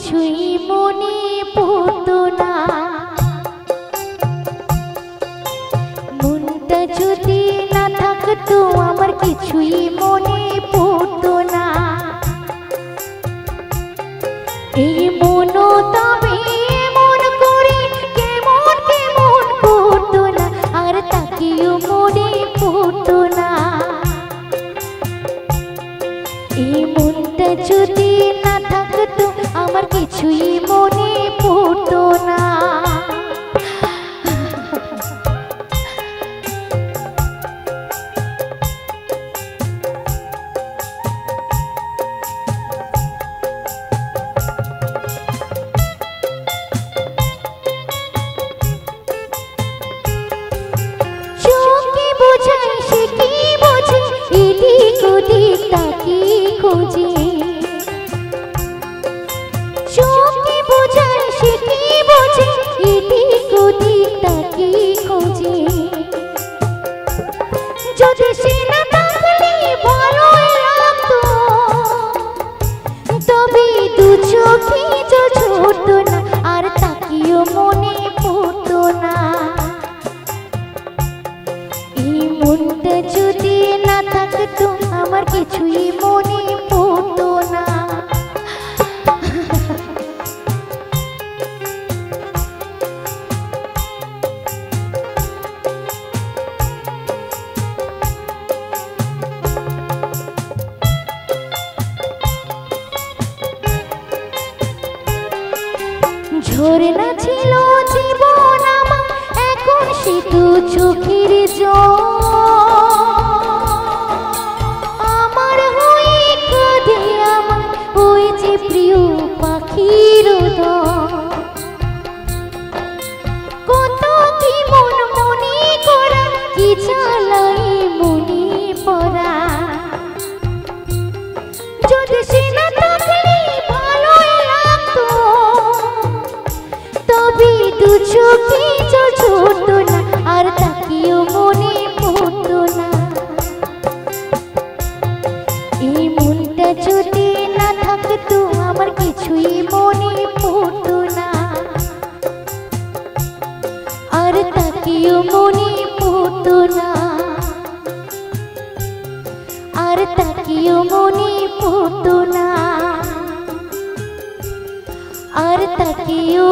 কিছুই মনে পড়তো না। মনটা যদি না থাকতো আমার কিছুই মনে পড়তো না। এই মনও তবে মন করে কেমন কেমন করতো না, আর তাকেও মনে পড়তো না। এই মনটা যদি না থাকতো আমার কিছুই মনে পড়তো না। চোখে বোঝাই সে কি বোঝে, এদিক ওদিক তাকে খোঁজে। চোখে বোঝাই সে কি বোঝে, এদিক ওদিক তাকে খোঁজে। যদি সে না থাকলে ভালো লাগতো, তবে দু চোখে জল ঝরতো না, আর তাকেও মনে পড়তো না। এই মনটা যদি না থাকতো আমার কিছুই মনে পড়তো না। ঝরনা ছিল জীবন আমার, এখন সে তো চোখের জল। আমার হয়ে কাঁদে আমার ওই যে প্রিয় পাখির দল। কত কি মন মনে করা, কি চালাই মনে পড়া। যদি সে না থাকলে ভালো লাগতো, তবে দু চোখে জল ঝরতো না, আর তাকেও মনে পড়তো না। এই মনটা যদি না থাকতো আমার কিছুই মনে পড়তো না, আর তাকেও মনে পড়তো না, আর তাকেও মনে পড়তো না, আর তাকেও